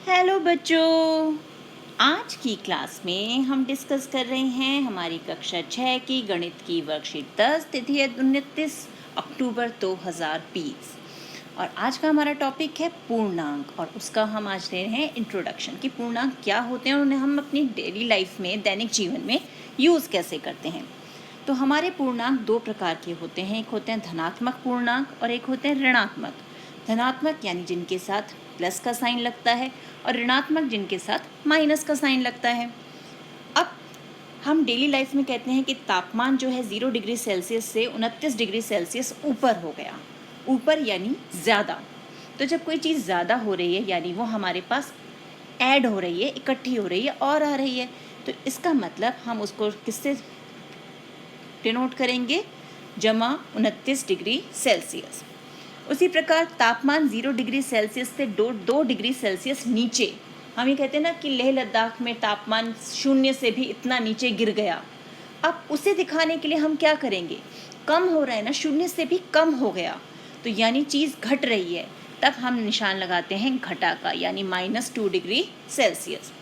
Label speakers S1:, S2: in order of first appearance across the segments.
S1: Hello बच्चों, आज की क्लास में हम डिस्कस कर रहे हैं हमारी कक्षा 6 की गणित की वर्कशीट 10 तिथि है 29 अक्टूबर 2020 और आज का हमारा टॉपिक है पूर्णांक और उसका हम आज ले रहे हैं इंट्रोडक्शन कि पूर्णांक क्या होते हैं और उन्हें हम अपनी डेली लाइफ में दैनिक जीवन में यूज़ कैसे करते हैं। तो हमारे पूर्णांक दो प्रकार के होते हैं, एक होते हैं धनात्मक पूर्णांक और एक होते हैं ऋणात्मक। धनात्मक यानी जिनके साथ प्लस का साइन लगता है और ऋणात्मक जिनके साथ माइनस का साइन लगता है। अब हम डेली लाइफ में कहते हैं कि तापमान जो है 0 डिग्री सेल्सियस से 29 डिग्री सेल्सियस ऊपर हो गया, ऊपर यानी ज़्यादा। तो जब कोई चीज़ ज़्यादा हो रही है यानी वो हमारे पास ऐड हो रही है, इकट्ठी हो रही है और आ रही है, तो इसका मतलब हम उसको किससे डिनोट करेंगे? जमा 29 डिग्री सेल्सियस। उसी प्रकार तापमान 0 डिग्री सेल्सियस से 2 डिग्री सेल्सियस नीचे, हम ये कहते हैं ना कि लेह लद्दाख में तापमान 0 से भी इतना नीचे गिर गया। अब उसे दिखाने के लिए हम क्या करेंगे? कम हो रहा है ना, 0 से भी कम हो गया, तो यानी चीज़ घट रही है, तब हम निशान लगाते हैं घटा का, यानी -2 डिग्री सेल्सियस।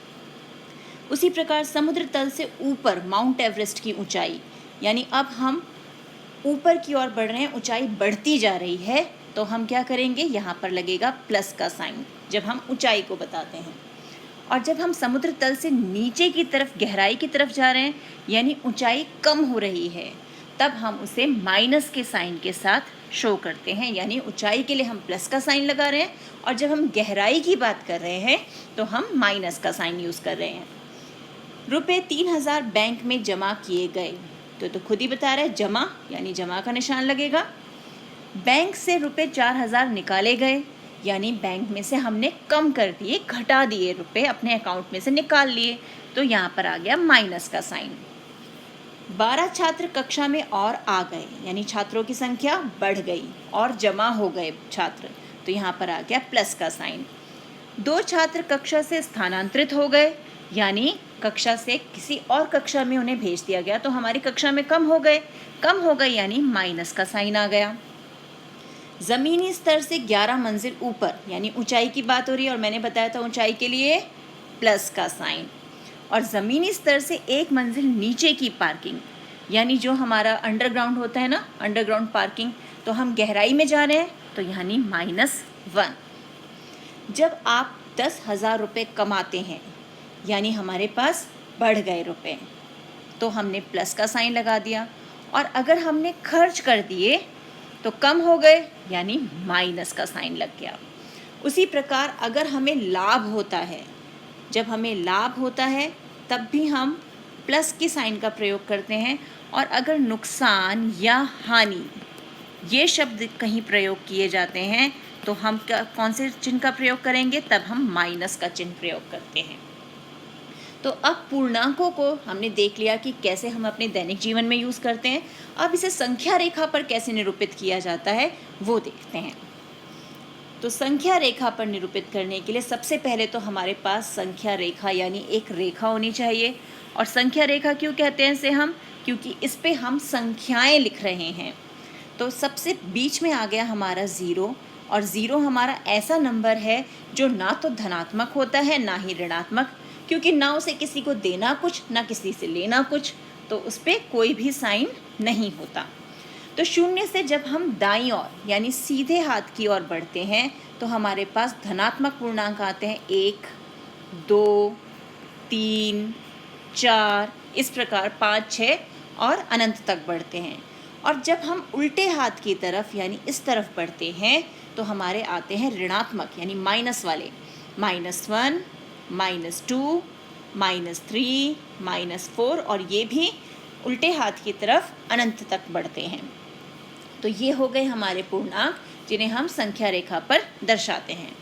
S1: उसी प्रकार समुद्र तल से ऊपर माउंट एवरेस्ट की ऊंचाई, यानी अब हम ऊपर की ओर बढ़ रहे हैं, ऊंचाई बढ़ती जा रही है, तो हम क्या करेंगे? यहाँ पर लगेगा प्लस का साइन जब हम ऊंचाई को बताते हैं। और जब हम समुद्र तल से नीचे की तरफ, गहराई की तरफ जा रहे हैं, यानी ऊंचाई कम हो रही है, तब हम उसे माइनस के साइन के साथ शो करते हैं, यानी ऊंचाई के लिए हम प्लस का साइन लगा रहे हैं और जब हम गहराई की बात कर रहे हैं तो हम माइनस का साइन यूज़ कर रहे हैं। रुपये 3000 बैंक में जमा किए गए, तो खुद ही बता रहा है जमा, यानी जमा का निशान लगेगा। बैंक से रुपये 4000 निकाले गए, यानी बैंक में से हमने कम कर दिए, घटा दिए रुपए, अपने अकाउंट में से निकाल लिए, तो यहाँ पर आ गया माइनस का साइन। 12 छात्र कक्षा में और आ गए, यानी छात्रों की संख्या बढ़ गई और जमा हो गए छात्र, तो यहाँ पर आ गया प्लस का साइन। 2 छात्र कक्षा से स्थानांतरित हो गए, यानी कक्षा से किसी और कक्षा में उन्हें भेज दिया गया, तो हमारी कक्षा में कम हो गए यानी माइनस का साइन आ गया। ज़मीनी स्तर से 11 मंजिल ऊपर, यानी ऊंचाई की बात हो रही है और मैंने बताया था ऊंचाई के लिए प्लस का साइन। और ज़मीनी स्तर से 1 मंजिल नीचे की पार्किंग, यानी जो हमारा अंडरग्राउंड होता है ना, अंडरग्राउंड पार्किंग, तो हम गहराई में जा रहे हैं, तो यानी -1। जब आप 10,000 रुपये कमाते हैं, यानी हमारे पास बढ़ गए रुपए, तो हमने प्लस का साइन लगा दिया, और अगर हमने खर्च कर दिए तो कम हो गए, यानी माइनस का साइन लग गया। उसी प्रकार अगर हमें लाभ होता है, जब हमें लाभ होता है तब भी हम प्लस की साइन का प्रयोग करते हैं, और अगर नुकसान या हानि ये शब्द कहीं प्रयोग किए जाते हैं तो हम कौन से चिन्ह का प्रयोग करेंगे? तब हम माइनस का चिन्ह प्रयोग करते हैं। तो अब पूर्णांकों को हमने देख लिया कि कैसे हम अपने दैनिक जीवन में यूज़ करते हैं। अब इसे संख्या रेखा पर कैसे निरूपित किया जाता है वो देखते हैं। तो संख्या रेखा पर निरूपित करने के लिए सबसे पहले तो हमारे पास संख्या रेखा यानी एक रेखा होनी चाहिए। और संख्या रेखा क्यों कहते हैं इसे हम? क्योंकि इस पे हम संख्याएं लिख रहे हैं। तो सबसे बीच में आ गया हमारा 0, और 0 हमारा ऐसा नंबर है जो ना तो धनात्मक होता है ना ही ऋणात्मक, क्योंकि ना उसे किसी को देना कुछ ना किसी से लेना कुछ, तो उस पर कोई भी साइन नहीं होता। तो 0 से जब हम दाईं ओर यानी सीधे हाथ की ओर बढ़ते हैं तो हमारे पास धनात्मक पूर्णांक आते हैं 1, 2, 3, 4, इस प्रकार 5, 6 और अनंत तक बढ़ते हैं। और जब हम उल्टे हाथ की तरफ यानी इस तरफ बढ़ते हैं तो हमारे आते हैं ऋणात्मक यानी माइनस वाले, -1, -2, -3, -4, और ये भी उल्टे हाथ की तरफ अनंत तक बढ़ते हैं। तो ये हो गए हमारे पूर्णांक जिन्हें हम संख्या रेखा पर दर्शाते हैं।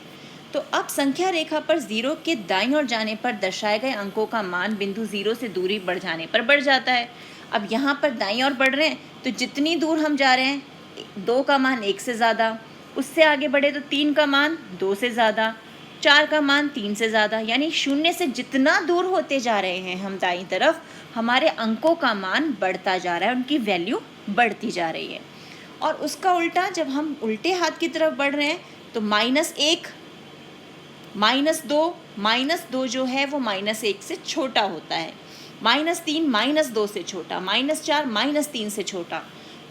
S1: तो अब संख्या रेखा पर 0 के दाईं ओर जाने पर दर्शाए गए अंकों का मान बिंदु 0 से दूरी बढ़ जाने पर बढ़ जाता है। अब यहाँ पर दाईं ओर बढ़ रहे हैं तो जितनी दूर हम जा रहे हैं, 2 का मान 1 से ज़्यादा, उससे आगे बढ़े तो 3 का मान 2 से ज़्यादा, 4 का मान 3 से ज़्यादा, यानी 0 से जितना दूर होते जा रहे हैं हम दाईं तरफ, हमारे अंकों का मान बढ़ता जा रहा है, उनकी वैल्यू बढ़ती जा रही है। और उसका उल्टा जब हम उल्टे हाथ की तरफ बढ़ रहे हैं तो -1 -2 जो है वो -1 से छोटा होता है, -3 -2 से छोटा, -4 -3 से छोटा।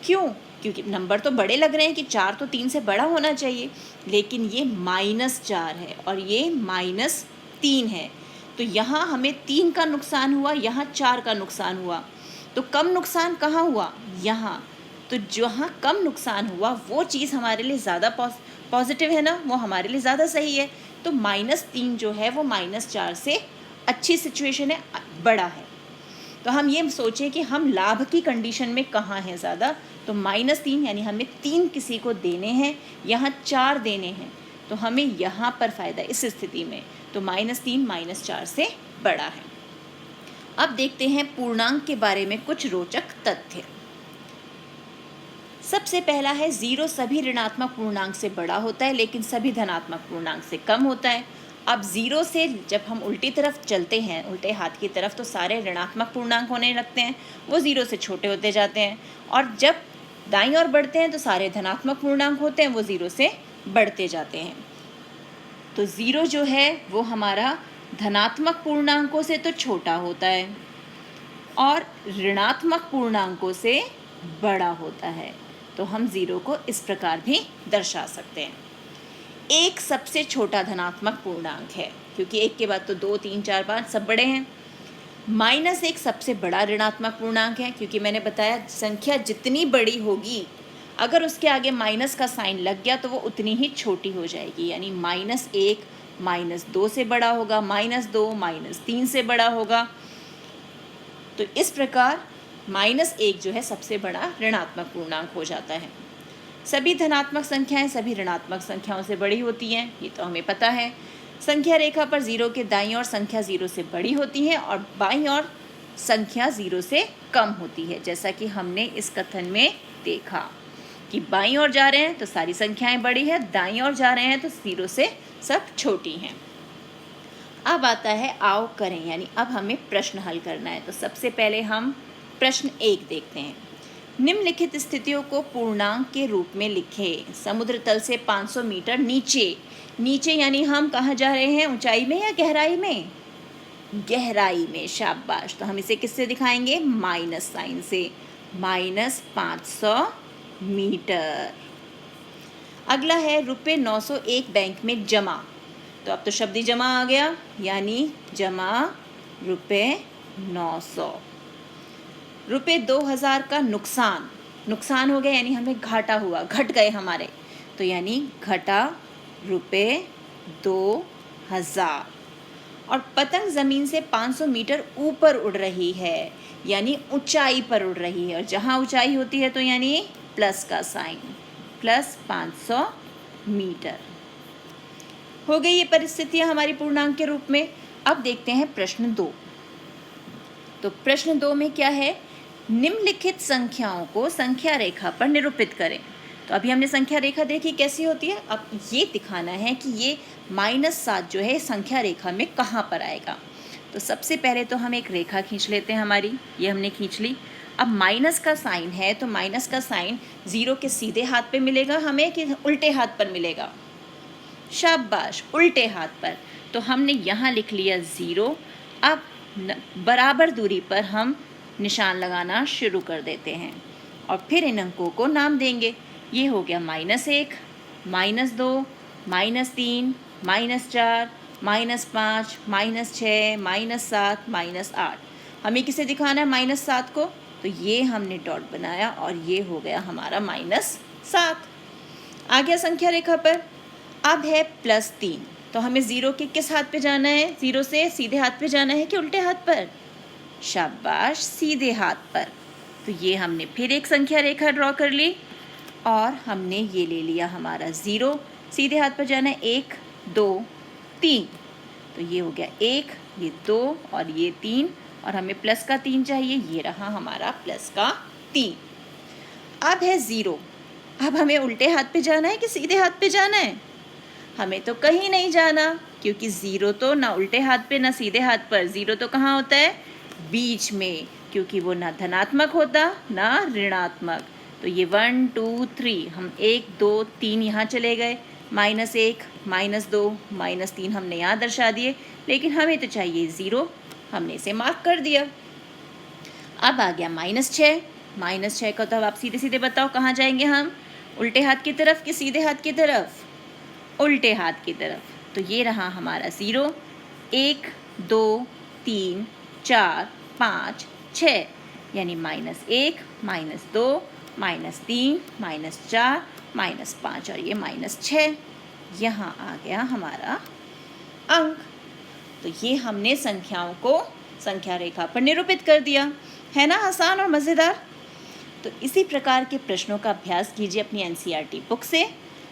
S1: क्यों? क्योंकि नंबर तो बड़े लग रहे हैं कि 4 तो 3 से बड़ा होना चाहिए, लेकिन ये -4 है और ये -3 है। तो यहाँ हमें 3 का नुकसान हुआ, यहाँ 4 का नुकसान हुआ। तो कम नुकसान कहाँ हुआ? यहाँ। तो जहाँ कम नुकसान हुआ वो चीज़ हमारे लिए ज़्यादा पॉजिटिव है ना, वो हमारे लिए ज़्यादा सही है। तो -3 जो है वो -4 से अच्छी सिचुएशन है, बड़ा है। तो हम ये सोचें कि हम लाभ की कंडीशन में कहाँ हैं ज़्यादा, तो -3 यानी हमें 3 किसी को देने हैं, यहाँ 4 देने हैं, तो हमें यहाँ पर फ़ायदा इस स्थिति में। तो -3 -4 से बड़ा है। अब देखते हैं पूर्णांक के बारे में कुछ रोचक तथ्य। सबसे पहला है 0 सभी ऋणात्मक पूर्णांक से बड़ा होता है, लेकिन सभी धनात्मक पूर्णांक से कम होता है। अब 0 से जब हम उल्टी तरफ चलते हैं, उल्टे हाथ की तरफ, तो सारे ऋणात्मक पूर्णांक होने लगते हैं, वो 0 से छोटे होते जाते हैं। और जब दाईं ओर बढ़ते हैं तो सारे धनात्मक पूर्णांक होते हैं, वो 0 से बढ़ते जाते हैं। तो 0 जो है वो हमारा धनात्मक पूर्णांकों से तो छोटा होता है और ऋणात्मक पूर्णांकों से बड़ा होता है। तो हम 0 को इस प्रकार भी दर्शा सकते हैं। 1 सबसे छोटा धनात्मक पूर्णांक है, क्योंकि 1 के बाद तो 2, 3, 4, 5 सब बड़े हैं। -1 सबसे बड़ा ऋणात्मक पूर्णांक है, क्योंकि मैंने बताया संख्या जितनी बड़ी होगी, अगर उसके आगे माइनस का साइन लग गया तो वो उतनी ही छोटी हो जाएगी। यानी -1 -2 से बड़ा होगा, -2 -3 से बड़ा होगा। तो इस प्रकार -1 जो है सबसे बड़ा ऋणात्मक पूर्णांक हो जाता है। सभी धनात्मक संख्याएं सभी ऋणात्मक संख्याओं से बड़ी होती हैं, ये तो हमें पता है। संख्या रेखा पर 0 के दाईं ओर संख्या 0 से बड़ी होती है और बाईं ओर संख्या 0 से कम होती है, जैसा कि हमने इस कथन में देखा कि बाईं ओर जा रहे हैं तो सारी संख्याएं बड़ी है, दाईं ओर जा रहे हैं तो 0 से सब छोटी हैं। अब आता है आओ करें, यानी अब हमें प्रश्न हल करना है। तो सबसे पहले हम प्रश्न 1 देखते हैं। निम्नलिखित स्थितियों को पूर्णांक के रूप में लिखें। समुद्र तल से 500 मीटर नीचे यानी हम कहाँ जा रहे हैं, ऊंचाई में या गहराई में? गहराई में, शाबाश। तो हम इसे किससे दिखाएंगे? माइनस साइन से, -500 मीटर। अगला है ₹901 बैंक में जमा। तो अब तो शब्दी जमा आ गया, यानी जमा ₹900। ₹2000 का नुकसान हो गया, यानी हमें घाटा हुआ, घट गए हमारे, तो यानी घटा ₹2000। और पतंग ज़मीन से 500 मीटर ऊपर उड़ रही है, यानी ऊंचाई पर उड़ रही है, और जहाँ ऊंचाई होती है तो यानी प्लस का साइन, प्लस 500 मीटर। हो गई ये परिस्थितियाँ हमारी पूर्णांक के रूप में। अब देखते हैं प्रश्न 2। तो प्रश्न 2 में क्या है? निम्नलिखित संख्याओं को संख्या रेखा पर निरूपित करें। तो अभी हमने संख्या रेखा देखी कैसी होती है, अब ये दिखाना है कि ये -7 जो है संख्या रेखा में कहाँ पर आएगा। तो सबसे पहले तो हम एक रेखा खींच लेते हैं हमारी, ये हमने खींच ली। अब माइनस का साइन है तो माइनस का साइन 0 के सीधे हाथ पे मिलेगा हमें कि उल्टे हाथ पर मिलेगा? शाबाश, उल्टे हाथ पर। तो हमने यहाँ लिख लिया 0। अब बराबर दूरी पर हम निशान लगाना शुरू कर देते हैं और फिर इन अंकों को नाम देंगे। ये हो गया -1, -2, -3, -4, -5, -6, -7, -8। हमें किसे दिखाना है? -7 को। तो ये हमने डॉट बनाया और ये हो गया हमारा -7। आ गया संख्या रेखा पर। अब है +3। तो हमें 0 के किस हाथ पे जाना है? 0 से सीधे हाथ पे जाना है कि उल्टे हाथ पर? शाबाश, सीधे हाथ पर। तो ये हमने फिर एक संख्या रेखा ड्रॉ कर ली और हमने ये ले लिया हमारा 0, सीधे हाथ पर जाना है 1, 2, 3। तो ये हो गया 1, ये 2 और ये 3, और हमें प्लस का 3 चाहिए, ये रहा हमारा प्लस का 3। अब है 0। अब हमें उल्टे हाथ पे जाना है कि सीधे हाथ पे जाना है? हमें तो कहीं नहीं जाना, क्योंकि 0 तो ना उल्टे हाथ पे ना सीधे हाथ पर। 0 तो कहाँ होता है? बीच में, क्योंकि वो ना धनात्मक होता ना ऋणात्मक। तो ये 1, 2, 3, हम 1, 2, 3 यहाँ चले गए, -1, -2, -3 हमने यहाँ दर्शा दिए, लेकिन हमें तो चाहिए 0, हमने इसे मार्क कर दिया। अब आ गया -6, -6 का तो अब आप सीधे सीधे बताओ कहाँ जाएंगे हम, उल्टे हाथ की तरफ कि सीधे हाथ की तरफ? उल्टे हाथ की तरफ। तो ये रहा हमारा 0, 1, 2, 3, 4, 5, 6, यानी -1, -2, -3, -4, -5 और ये -6। यहाँ आ गया हमारा अंक। तो ये हमने संख्याओं को संख्या रेखा पर निरूपित कर दिया, है ना आसान और मज़ेदार। तो इसी प्रकार के प्रश्नों का अभ्यास कीजिए अपनी NCERT बुक से।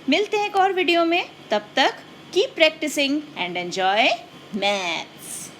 S1: मिलते हैं एक और वीडियो में, तब तक keep practising and enjoy maths.